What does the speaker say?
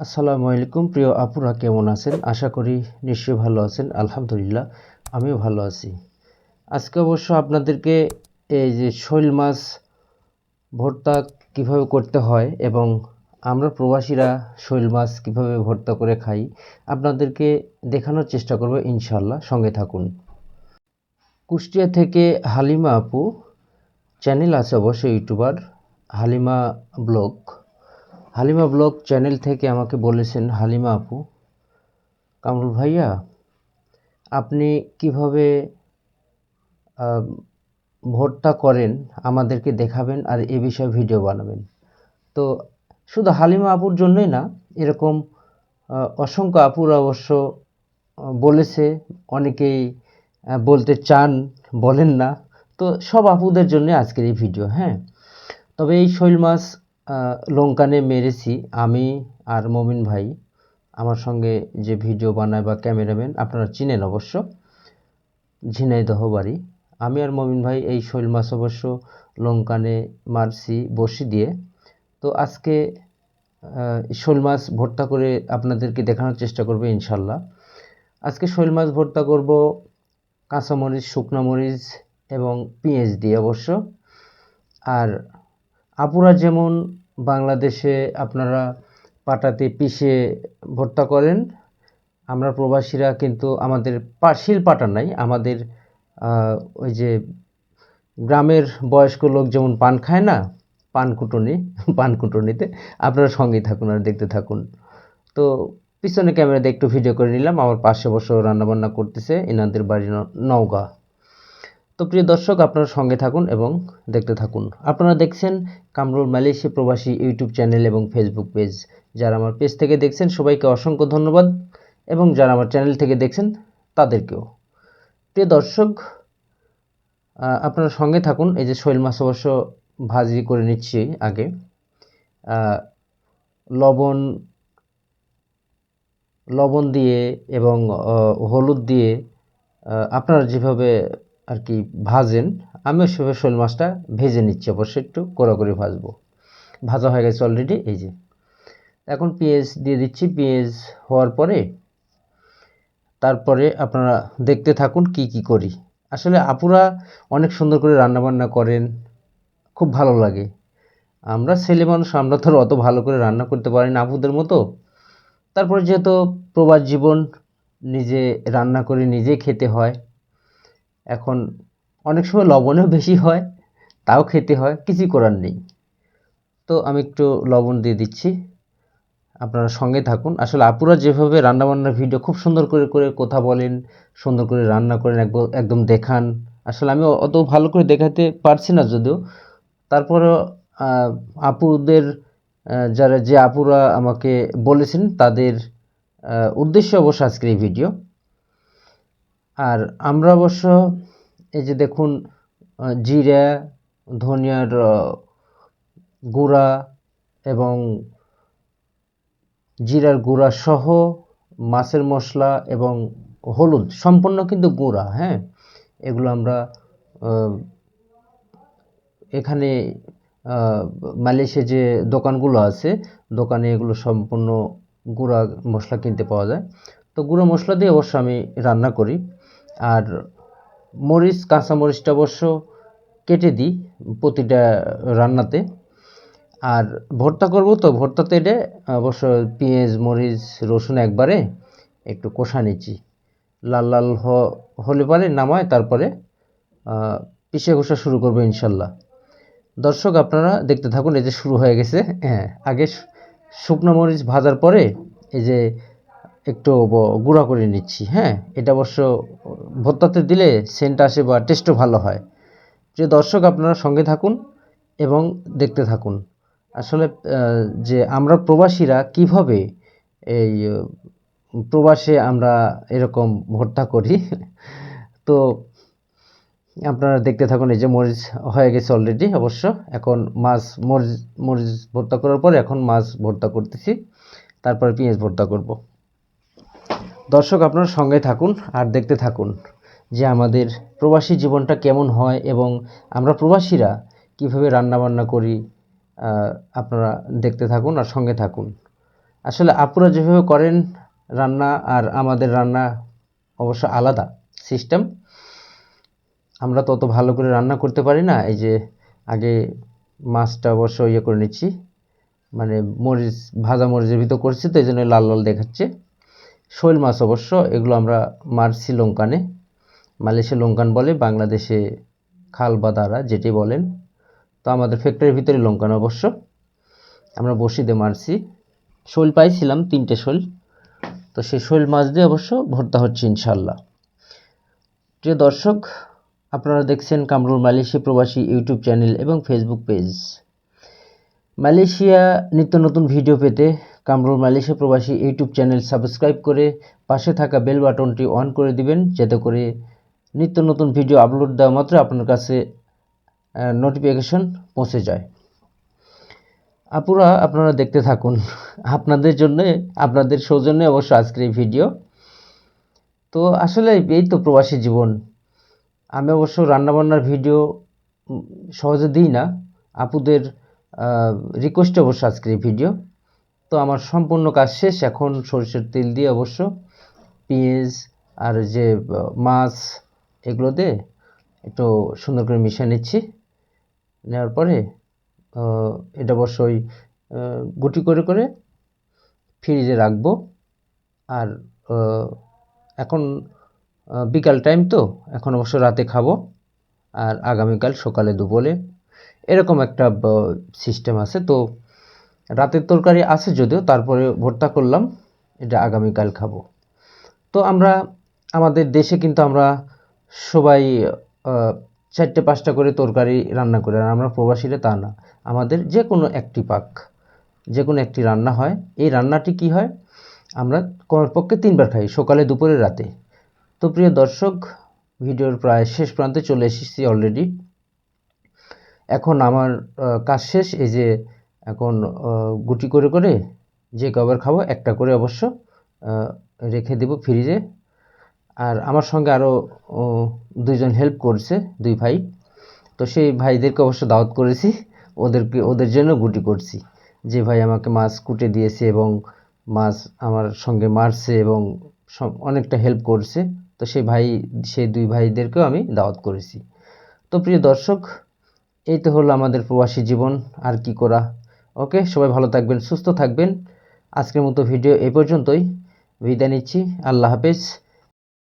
আসসালামু আলাইকুম প্রিয় আপুরা, কেমন আছেন? আশা করি নিশ্চয়ই ভালো আছেন। আলহামদুলিল্লাহ, আমিও ভালো আছি। আজকে অবশ্য আপনাদেরকে এই যে শৈল মাছ ভর্তা কিভাবে করতে হয় এবং আমরা প্রবাসীরা শৈল মাছ কিভাবে ভর্তা করে খাই আপনাদেরকে দেখানোর চেষ্টা করব, ইনশাল্লাহ সঙ্গে থাকুন। কুষ্টিয়া থেকে হালিমা আপু, চ্যানেল আছে অবশ্য YouTuber Halima blog. Halima blog channel থেকে আমাকে বলেছেন, হালিমা আপু, কামরুল ভাইয়া, আপনি কিভাবে ভর্তা করেন আমাদেরকে দেখাবেন আর এ বিষয়ে ভিডিও বানাবেন। তো শুধু হালিমা আপুর জন্যই না, এরকম অসংখ্য আপুরা অবশ্য বলেছে, অনেকেই বলতে চান, বলেন না। তো সব আপুদের জন্য আজকের এই ভিডিও। হ্যাঁ, তবে এই শৈল মাছ লঙ্কানে মেরেছি আমি আর মমিন ভাই, আমার সঙ্গে যে ভিডিও বানায় বা ক্যামেরাম্যান, আপনারা চিনেন অবশ্য, ঝিনাইদহ বাড়ি। আমি আর মমিন ভাই এই শৈল মাছ অবশ্য লঙ্কানে মারছি বড়শি দিয়ে। তো আজকে শৈল মাছ ভর্তা করে আপনাদেরকে দেখানোর চেষ্টা করবো ইনশাল্লাহ। আজকে শৈল মাছ ভর্তা করব কাঁচামরিচ, শুকনো মরিচ এবং পেঁয়াজ দিয়ে অবশ্য। আর আপুরা যেমন বাংলাদেশে আপনারা পাটাতে পিষে ভর্তা করেন, আমরা প্রবাসীরা কিন্তু আমাদের শিল পাটা নাই, আমাদের ওই যে গ্রামের বয়স্ক লোক যেমন পান খায় না, পানকুটনি, পানকুটনিতে আপনারা সঙ্গেই থাকুন আর দেখতে থাকুন। তো পিছনে ক্যামেরাতে একটু ভিডিও করে নিলাম, আমার পাশে বসে রান্নাবান্না করতেছে, এনাদের বাড়ি নওগাঁ। তো প্রিয় দর্শক, আপনারা সঙ্গে থাকুন এবং দেখতে থাকুন। আপনারা দেখছেন কামরুল মালয়েশিয়া প্রবাসী ইউটিউব চ্যানেল এবং ফেসবুক পেজ। যারা আমার পেজ থেকে দেখছেন সবাইকে অসংখ্য ধন্যবাদ, এবং যারা আমার চ্যানেল থেকে দেখছেন তাদেরকেও। প্রিয় দর্শক, আপনারা সঙ্গে থাকুন। এই যে শৈল মাছ অবশ্য ভাজি করে নিচ্ছি আগে, লবণ লবণ দিয়ে এবং হলুদ দিয়ে আপনারা যেভাবে আর কি ভাজেন, আমিও সেভাবে শৈল মাছটা ভেজে নিচ্ছি, অবশ্যই একটু কড়া করে ভাজবো। ভাজা হয়ে গেছে অলরেডি। এই যে এখন পেঁয়াজ দিয়ে দিচ্ছি। পেঁয়াজ হওয়ার পরে তারপরে আপনারা দেখতে থাকুন কি কি করি। আসলে আপুরা অনেক সুন্দর করে রান্নাবান্না করেন, খুব ভালো লাগে। আমরা ছেলে মানুষ, আমরা তো অত ভালো করে রান্না করতে পারি না আপুদের মতো। তারপরে যেহেতু প্রবাস জীবন, নিজে রান্না করে নিজে খেতে হয়। এখন অনেক সময় লবণও বেশি হয়, তাও খেতে হয়, কিছুই করার নেই। তো আমি একটু লবণ দিয়ে দিচ্ছি, আপনারা সঙ্গে থাকুন। আসলে আপুরা যেভাবে রান্নাবান্নার ভিডিও খুব সুন্দর করে করে কথা বলেন, সুন্দর করে রান্না করেন, একদম দেখান। আসলে আমি অত ভালো করে দেখাতে পারছি না যদিও, তারপরেও আপুদের যারা যে আপুরা আমাকে বলেছেন তাদের উদ্দেশ্যে অবশ্য আজকের এই ভিডিও। আর আমরা অবশ্য এই যে দেখুন, জিরা, ধনিয়ার গুঁড়া এবং জিরার গুঁড়া সহ মাছের মশলা এবং হলুদ সম্পূর্ণ কিন্তু গুঁড়া। হ্যাঁ, এগুলো আমরা এখানে মালয়েশিয়া যে দোকানগুলো আছে, দোকানে এগুলো সম্পূর্ণ গুঁড়া মশলা কিনতে পাওয়া যায়। তো গুঁড়ো মশলা দিয়ে অবশ্য আমি রান্না করি। আর মরিচ, কাঁচা মরিচটা অবশ্য কেটে দিই প্রতিটা রান্নাতে। আর ভর্তা করব, তো ভর্তাতে এটা অবশ্য পেঁয়াজ, মরিচ, রসুন একবারে একটু কষা নিচ্ছি, লাল লাল হলে পরে নামায়, তারপরে পিষে কষা শুরু করবো ইনশাল্লাহ। দর্শক, আপনারা দেখতে থাকুন। এই যে শুরু হয়ে গেছে। হ্যাঁ, আগে শুকনো মরিচ ভাজার পরে এই যে একটু গুঁড়া করে নিচ্ছি। হ্যাঁ, এটা অবশ্য ভর্তাতে দিলে সেন্ট আসে বা টেস্টও ভালো হয়। যে দর্শক, আপনারা সঙ্গে থাকুন এবং দেখতে থাকুন। আসলে যে আমরা প্রবাসীরা কিভাবে এই প্রবাসে আমরা এরকম ভর্তা করি, তো আপনারা দেখতে থাকুন। এই যে মরিচ হয়ে গেছে অলরেডি অবশ্য। এখন মাছ, মরিচ ভর্তা করার পর এখন মাছ ভর্তা করতেছি, তারপরে পেঁয়াজ ভর্তা করব। দর্শক, আপনারা সঙ্গে থাকুন আর দেখতে থাকুন যে আমাদের প্রবাসী জীবনটা কেমন হয় এবং আমরা প্রবাসীরা কিভাবে রান্নাবান্না করি। আপনারা দেখতে থাকুন আর সঙ্গে থাকুন। আসলে আপুরা যেভাবে করেন রান্না আর আমাদের রান্না অবশ্য আলাদা সিস্টেম। আমরা তো অত ভালো করে রান্না করতে পারি না। এই যে আগে মাছটা অবশ্য ইয়ে করে নিচ্ছি, মানে মরিচ ভাজা মরিচের ভিতর করছি, তো এই জন্য লাল লাল দেখাচ্ছে। শৈল মাছ অবশ্য এগুলো আমরা মারছি লঙ্কানে, মালয়েশিয়া লঙ্কান বলে, বাংলাদেশে খাল বা দাঁড়া যেটি বলেন। তো আমাদের ফ্যাক্টরির ভিতরে লঙ্কান অবশ্য আমরা বসিতে মারছি। শৈল পাইছিলাম 3টে শৈল, তো সেই শৈল মাছ দিয়ে অবশ্য ভর্তা হচ্ছে ইনশাল্লাহ। প্রিয় দর্শক, আপনারা দেখছেন কামরুল মালয়েশিয়া প্রবাসী ইউটিউব চ্যানেল এবং ফেসবুক পেজ। মালয়েশিয়া নিত্য নতুন ভিডিও পেতে কামরুল মালয়েশিয়া প্রবাসী ইউটিউব চ্যানেল সাবস্ক্রাইব করে পাশে থাকা বেল বাটনটি অন করে দিবেন, যাতে করে নিত্য নতুন ভিডিও আপলোড দেওয়া মাত্র আপনার কাছে নোটিফিকেশন পৌঁছে যায়। আপুরা আপনারা দেখতে থাকুন, আপনাদের জন্য, আপনাদের সৌজন্যে অবশ্য আজকের এই ভিডিও। তো আসলে এই তো প্রবাসী জীবন। আমি অবশ্য রান্নাবান্নার ভিডিও সহজে দিই না, আপুদের রিকোয়েস্টে অবশ্য আজকের এই ভিডিও। তো আমার সম্পূর্ণ কাজ শেষ, এখন সরিষার তেল দিয়ে অবশ্য পেঁয়াজ আর যে মাছ এগুলো দিয়ে একটু সুন্দর করে মিশিয়ে নিচ্ছি। নেওয়ার পরে এটা অবশ্যই গুটি করে করে ফ্রিজে রাখবো। আর এখন বিকাল টাইম, তো এখন অবশ্য রাতে খাবো, আর আগামীকাল সকালে দুপুরে, এরকম একটা সিস্টেম আছে। তো রাতের তরকারি আছে যদিও, তারপরে ভর্তা করলাম, এটা আগামীকাল খাবো। তো আমরা আমাদের দেশে কিন্তু আমরা সবাই 4টে-5টা করে তরকারি রান্না করি, আর আমরা প্রবাসীরা তা না। আমাদের যে কোনো একটি পাক, যে কোনো একটি রান্না হয়। এই রান্নাটি কি হয়, আমরা কমপক্ষে 3বার খাই, সকালে দুপুরে রাতে। তো প্রিয় দর্শক, ভিডিওর প্রায় শেষ প্রান্তে চলে এসেছি অলরেডি। এখন আমার কাজ শেষ। এই যে এখন গুটি করে করে যে কবার খাবো একটা করে অবশ্য রেখে দেব ফ্রিজে। আর আমার সঙ্গে আরও 2জন হেল্প করছে, 2 ভাই। তো সেই ভাইদেরকে অবশ্য দাওয়াত করেছি, ওদের জন্য গুটি করছি। যে ভাই আমাকে মাছ কুটে দিয়েছে এবং মাছ আমার সঙ্গে মারছে এবং অনেকটা হেল্প করছে, তো সেই 2 ভাইদেরকেও আমি দাওয়াত করেছি। তো প্রিয় দর্শক, এই তো হলো আমাদের প্রবাসী জীবন, আর কি করা। ওকে, সবাই ভালো থাকবেন, সুস্থ থাকবেন। আজকের মতো ভিডিও এই পর্যন্তই, বিদায় নিচ্ছি। আল্লাহ হাফেজ।